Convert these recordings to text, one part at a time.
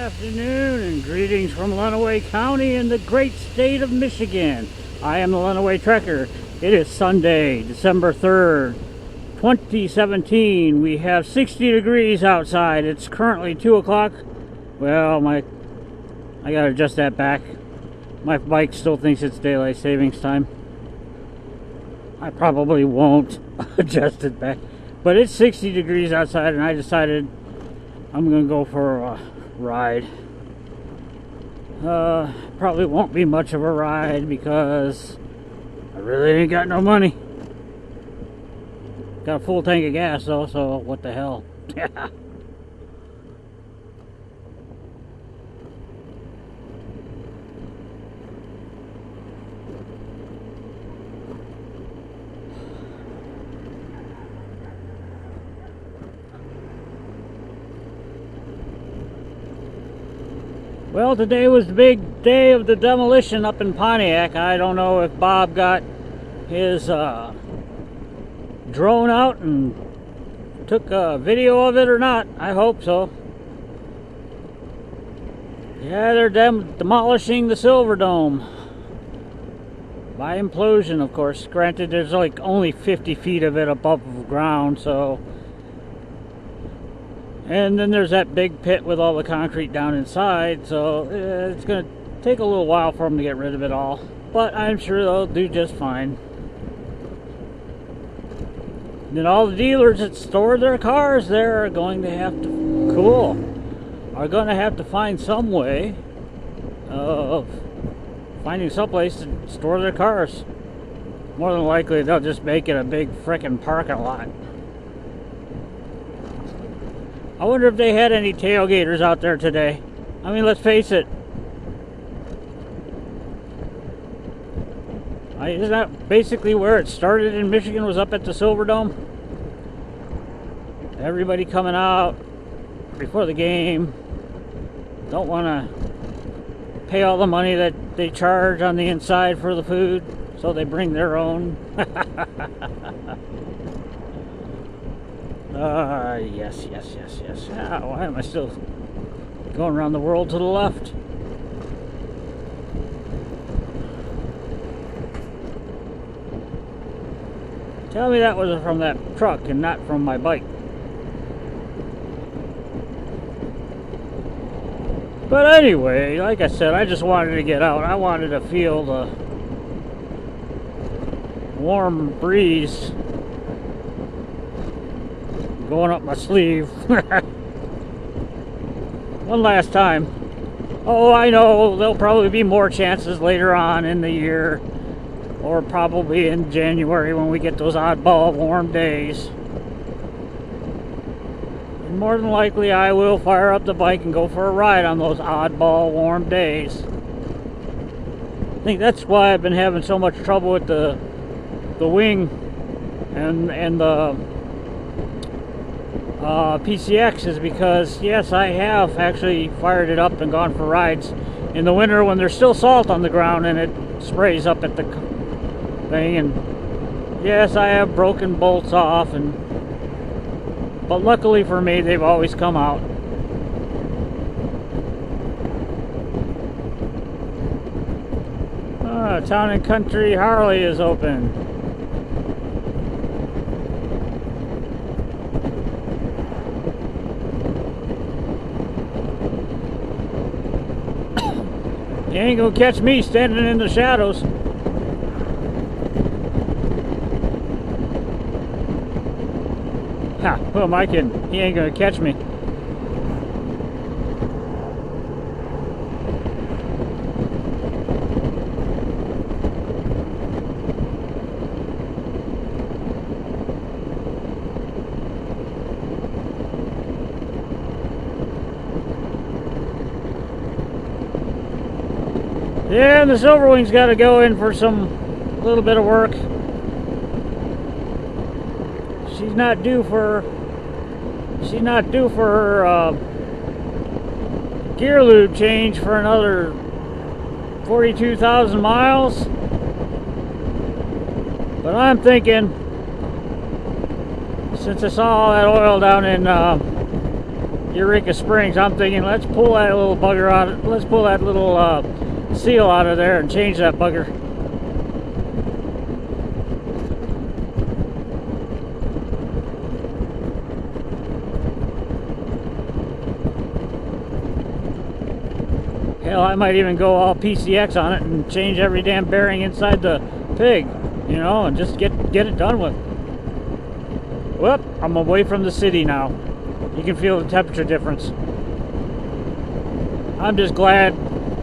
afternoon and greetings from Lenawee County in the great state of Michigan. I am the Lenawee Trekker. It is Sunday, December 3rd, 2017. We have 60 degrees outside. It's currently 2 o'clock. Well, I gotta adjust that back. My bike still thinks it's daylight savings time. I probably won't adjust it back. But it's 60 degrees outside and I decided I'm gonna go for a ride. Probably won't be much of a ride because I really ain't got no money. Got a full tank of gas though, so what the hell. Well, today was the big day of the demolition up in Pontiac. I don't know if Bob got his drone out and took a video of it or not. I hope so. Yeah, they're demolishing the Silver Dome. By implosion, of course. Granted, there's like only 50 feet of it above ground, so... And then there's that big pit with all the concrete down inside, so it's going to take a little while for them to get rid of it all. But I'm sure they'll do just fine. Then all the dealers that store their cars there are going to have to... are going to have to find some way of finding someplace to store their cars. More than likely, they'll just make it a big frickin' parking lot. I wonder if they had any tailgaters out there today. I mean, let's face it. Isn't that basically where it started in Michigan, was up at the Silver Dome? Everybody coming out before the game. Don't want to pay all the money that they charge on the inside for the food, so they bring their own. Yes. Why am I still going around the world to the left? Tell me that was from that truck and not from my bike. But anyway, like I said, I just wanted to get out. I wanted to feel the warm breeze going up my sleeve. One last time. Oh, I know there'll probably be more chances later on in the year, or probably in January when we get those oddball warm days. And more than likely I will fire up the bike and go for a ride on those oddball warm days. I think that's why I've been having so much trouble with the wing and the PCX, is because yes, I have actually fired it up and gone for rides in the winter when there's still salt on the ground and it sprays up at the thing, and yes, I have broken bolts off, but luckily for me they've always come out. Town and Country Harley is open. You ain't gonna catch me standing in the shadows. Ha, who am I kidding? He ain't gonna catch me. Yeah, and the Silverwing's got to go in for some little bit of work. She's not due for her gear lube change for another 42,000 miles. But I'm thinking, since I saw all that oil down in Eureka Springs. I'm thinking, let's pull that little bugger out. Let's pull that little seal out of there and change that bugger. Hell, I might even go all PCX on it and change every damn bearing inside the pig, you know, and just get it done with. Whoop, I'm away from the city now. You can feel the temperature difference. I'm just glad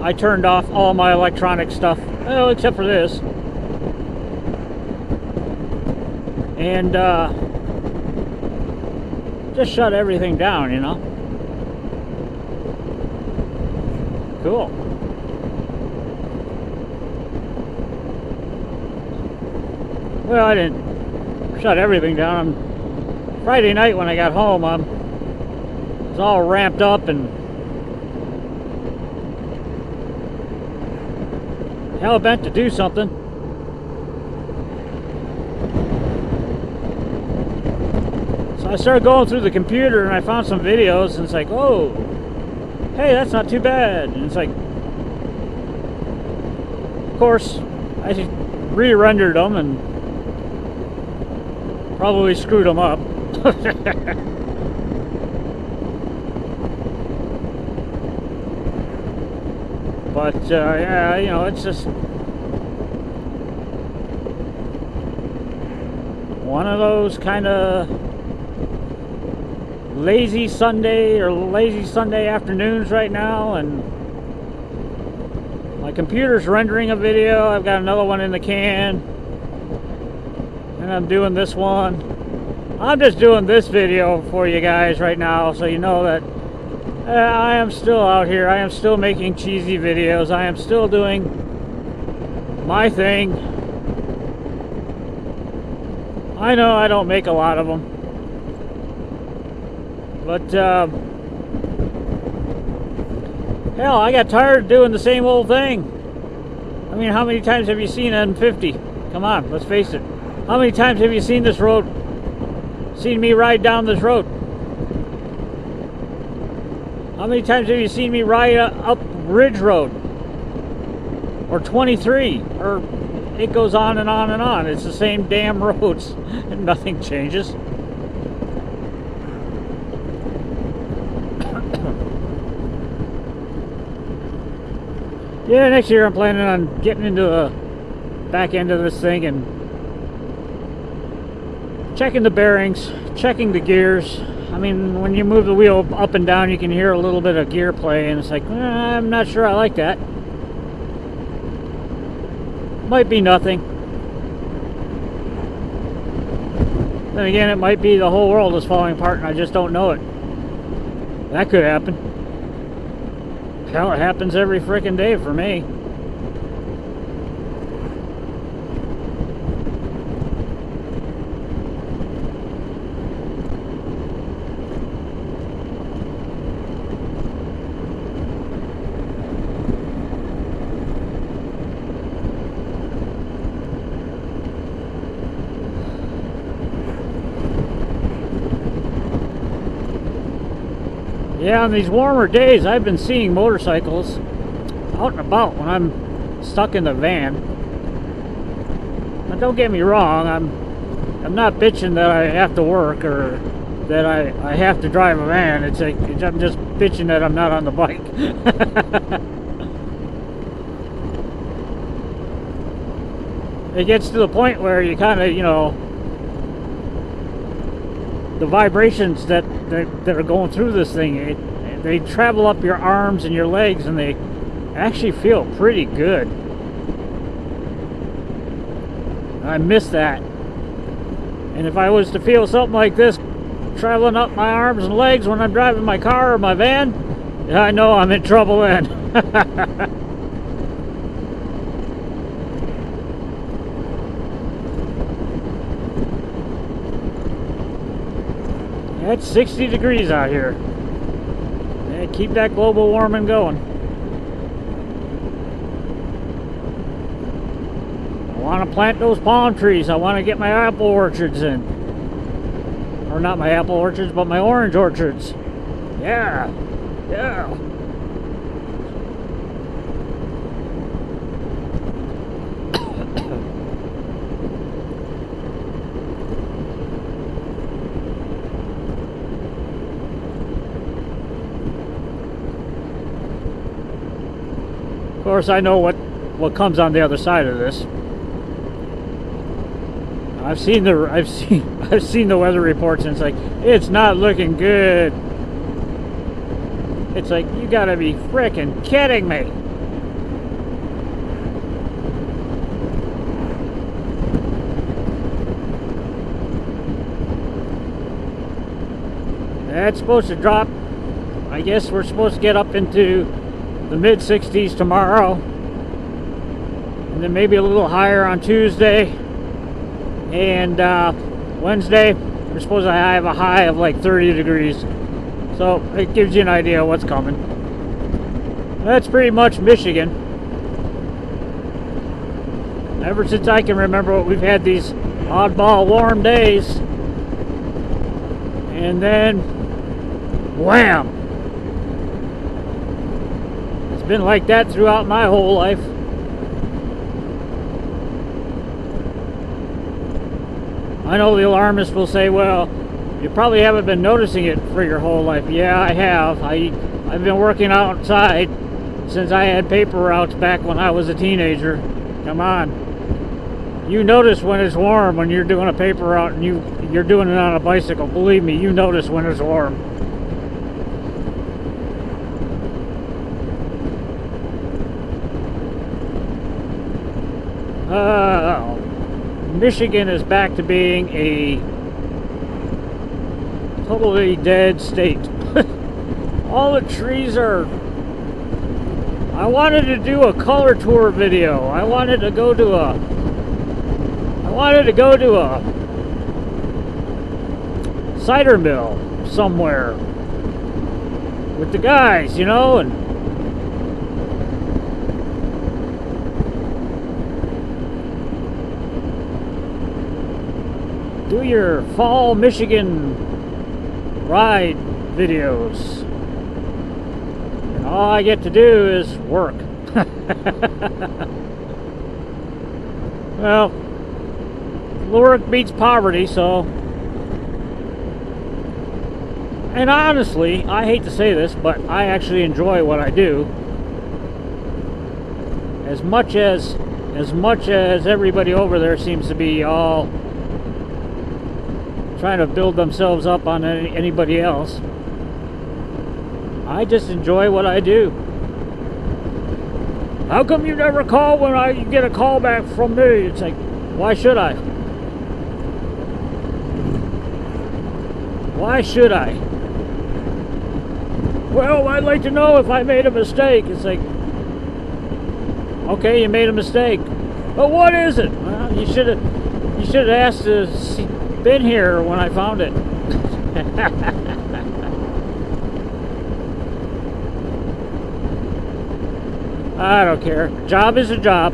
I turned off all my electronic stuff, well, except for this. And just shut everything down, you know. Cool. Well, I didn't shut everything down. Friday night when I got home, I was all ramped up and hell bent to do something. So I started going through the computer and I found some videos and it's like, oh, hey, that's not too bad. And it's like, of course, I re-rendered them and probably screwed them up. But yeah, you know, it's just one of those kind of lazy Sunday or lazy Sunday afternoons right now, and my computer's rendering a video. I've got another one in the can, and I'm doing this one. I'm just doing this video for you guys right now so you know that I am still out here. I am still making cheesy videos. I am still doing my thing. I know I don't make a lot of them, but hell, I got tired of doing the same old thing. I mean, how many times have you seen M50? Come on, let's face it. How many times have you seen this road? Seen me ride down this road? How many times have you seen me ride up Ridge Road? Or 23? Or it goes on and on and on. It's the same damn roads and nothing changes. Yeah, next year I'm planning on getting into the back end of this thing and checking the bearings, checking the gears. I mean, when you move the wheel up and down, you can hear a little bit of gear play, and it's like, I'm not sure I like that. Might be nothing. Then again, it might be the whole world is falling apart and I just don't know it. That could happen. Hell, it happens every frickin' day for me. Yeah, on these warmer days, I've been seeing motorcycles out and about when I'm stuck in the van. Now, don't get me wrong, I'm not bitching that I have to work or that I have to drive a van. It's like I'm just bitching that I'm not on the bike. It gets to the point where you kind of, you know, the vibrations that are going through this thing, they travel up your arms and your legs, and they actually feel pretty good. I miss that. And if I was to feel something like this traveling up my arms and legs when I'm driving my car or my van, I know I'm in trouble then. It's 60 degrees out here. Yeah, keep that global warming going. I want to plant those palm trees. I want to get my apple orchards in. Or not my apple orchards, but my orange orchards. Yeah. Yeah. Of course, I know what comes on the other side of this. I've seen the weather reports, and it's like, it's not looking good. It's like, you gotta be frickin' kidding me. That's supposed to drop. I guess we're supposed to get up into the mid-60s tomorrow, and then maybe a little higher on Tuesday, and Wednesday we're supposed to have a high of like 30 degrees, so it gives you an idea of what's coming. That's pretty much Michigan. Ever since I can remember, we've had these oddball warm days, and then wham! Been like that throughout my whole life. I know the alarmist will say, well, you probably haven't been noticing it for your whole life. Yeah, I have. I've been working outside since I had paper routes back when I was a teenager. Come on. You notice when it's warm when you're doing a paper route, and you're doing it on a bicycle. Believe me, you notice when it's warm. Michigan is back to being a totally dead state. All the trees are... I wanted to do a color tour video. I wanted to go to a cider mill somewhere with the guys, you know, and do your fall Michigan ride videos. And all I get to do is work. Well, work beats poverty, so. And honestly, I hate to say this, but I actually enjoy what I do. As much as everybody over there seems to be all trying to build themselves up on anybody else, I just enjoy what I do. How come you never call when I get a call back from me? It's like, why should I? Why should I? Well, I'd like to know if I made a mistake. It's like, okay, you made a mistake, but what is it? Well, you should have asked to been here when I found it. I don't care. Job is a job.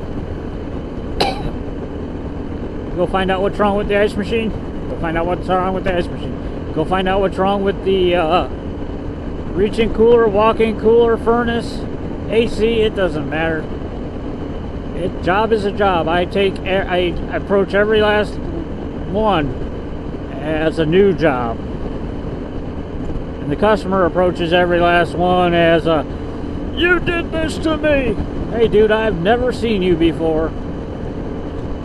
Go find out what's wrong with the ice machine. Go find out what's wrong with the ice machine. Go find out what's wrong with the reaching cooler, walking cooler, furnace, AC. It doesn't matter. Job is a job. I approach every last one as a new job, and the customer approaches every last one as a, you did this to me. Hey dude, I've never seen you before.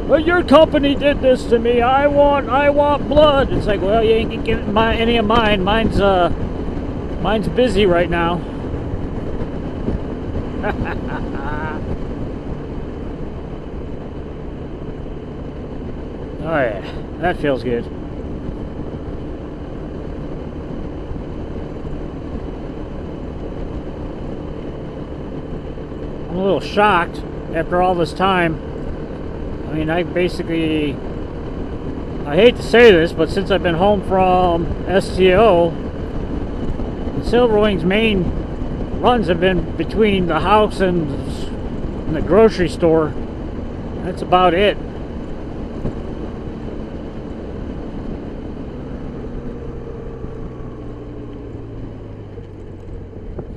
Well, your company did this to me. I want blood. It's like, well, you ain't gonna get any of mine. Mine's busy right now. Oh yeah, that feels good. I'm a little shocked after all this time. I mean, I hate to say this, but since I've been home from STO, Silverwing's main runs have been between the house and the grocery store. That's about it.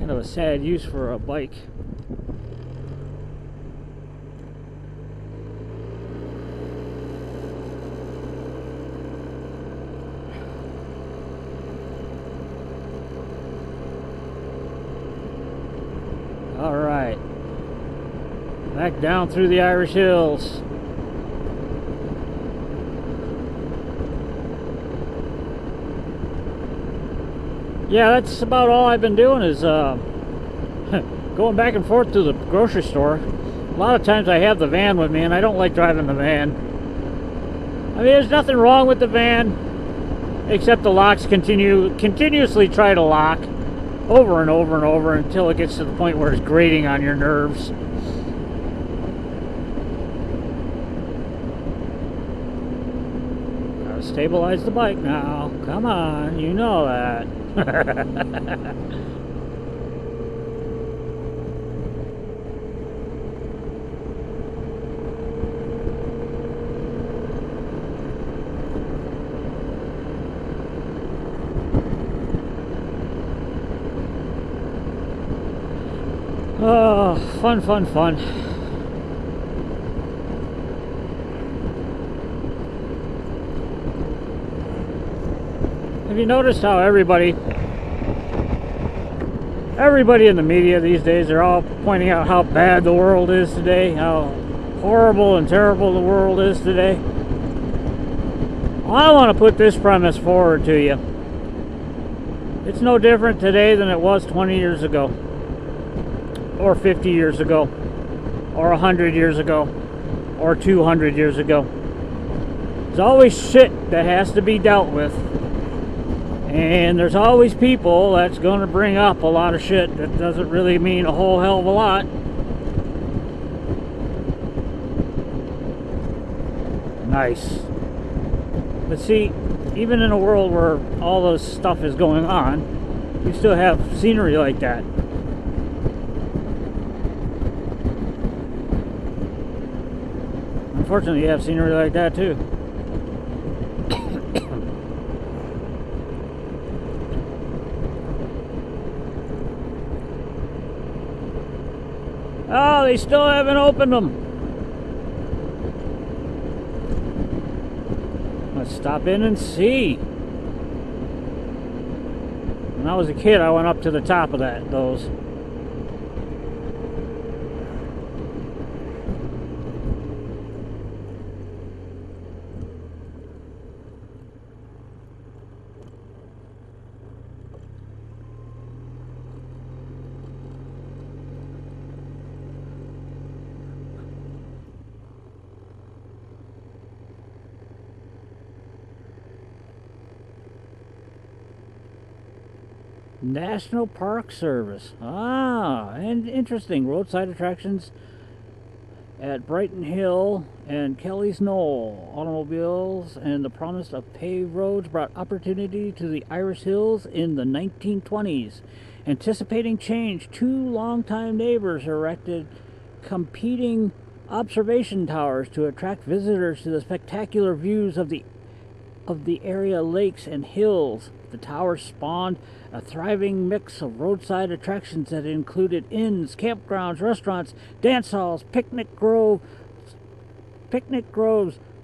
Kind of a sad use for a bike. All right, back down through the Irish Hills. Yeah, that's about all I've been doing is going back and forth to the grocery store. A lot of times I have the van with me, and I don't like driving the van. I mean, there's nothing wrong with the van, except the locks continuously try to lock over and over and over until it gets to the point where it's grating on your nerves. Gotta stabilize the bike now. Come on, you know that. Oh, fun, fun, fun. Have you noticed how everybody in the media these days are all pointing out how bad the world is today, how horrible and terrible the world is today? Well, I want to put this premise forward to you. It's no different today than it was 20 years ago, or 50 years ago, or 100 years ago, or 200 years ago. There's always shit that has to be dealt with. And there's always people that's going to bring up a lot of shit that doesn't really mean a whole hell of a lot. Nice. But see, even in a world where all this stuff is going on, you still have scenery like that. Unfortunately, you have scenery like that too. Oh, they still haven't opened them. Let's stop in and see. When I was a kid, I went up to the top of those. National Park Service. Ah, and interesting. Roadside attractions at Brighton Hill and Kelly's Knoll. Automobiles and the promise of paved roads brought opportunity to the Irish Hills in the 1920s. Anticipating change, two longtime neighbors erected competing observation towers to attract visitors to the spectacular views of the area lakes and hills. The towers spawned a thriving mix of roadside attractions that included inns, campgrounds, restaurants, dance halls, picnic groves,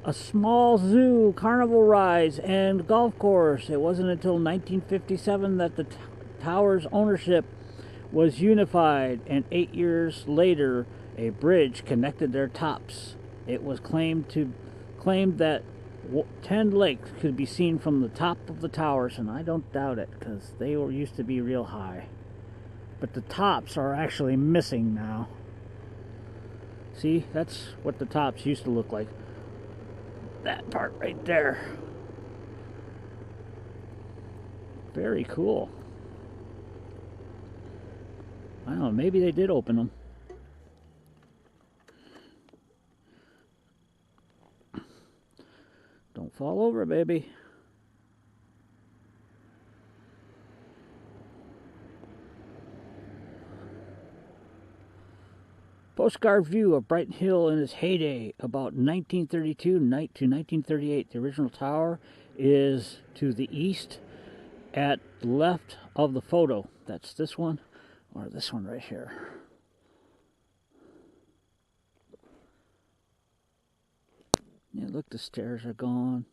a small zoo, carnival rides, and golf course. It wasn't until 1957 that the tower's ownership was unified, and 8 years later, a bridge connected their tops. It was claimed that 10 lakes could be seen from the top of the towers, and I don't doubt it, because they used to be real high. But the tops are actually missing now. See, that's what the tops used to look like. That part right there. Very cool. I don't know, maybe they did open them. Don't fall over, baby. Postcard view of Brighton Hill in its heyday, about 1932 to 1938. The original tower is to the east at the left of the photo. That's this one. Or this one right here. Yeah, look, the stairs are gone.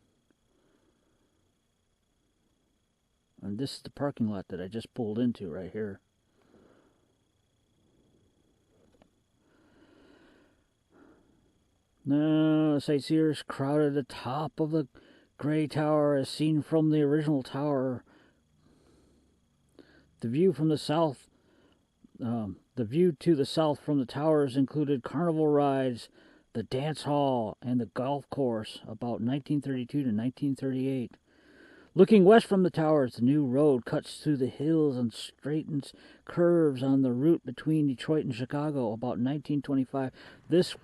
And this is the parking lot that I just pulled into right here. Now, sightseers crowded the top of the gray tower as seen from the original tower. The view from the south, the view to the south from the towers included carnival rides, the dance hall, and the golf course about 1932 to 1938. Looking west from the towers, the new road cuts through the hills and straightens curves on the route between Detroit and Chicago about 1925. This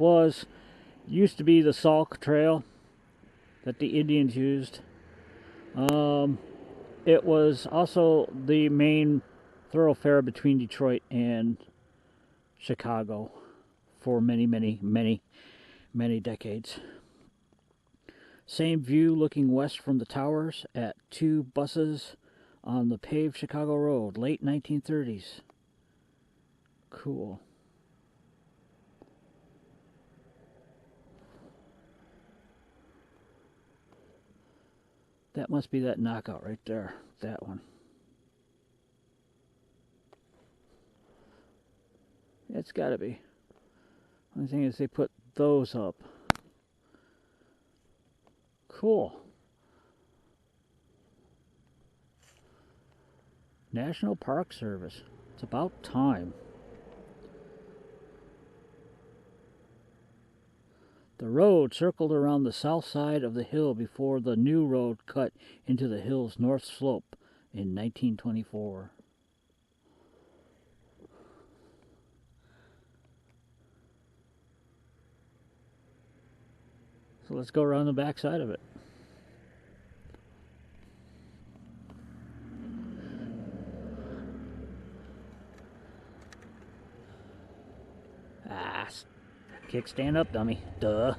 used to be the Salk Trail that the Indians used. It was also the main thoroughfare between Detroit and Chicago for many, many, many, many decades. Same view looking west from the towers at two buses on the paved Chicago Road, late 1930s. Cool. That must be that knockout right there, that one. It's got to be. Only thing is they put those up. Cool. National Park Service. It's about time. The road circled around the south side of the hill before the new road cut into the hill's north slope in 1924. So let's go around the back side of it. Kickstand up, dummy. Duh.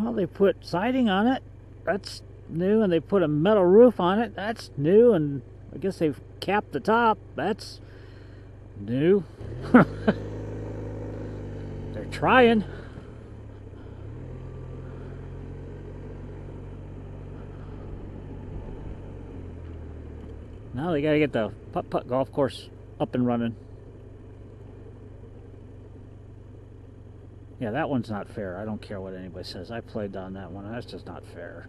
Well, they put siding on it. That's new. And they put a metal roof on it. That's new. And I guess they've capped the top. That's new. They're trying. Now they got to get the putt-putt golf course up and running. Yeah, that one's not fair. I don't care what anybody says. I played on that one. That's just not fair.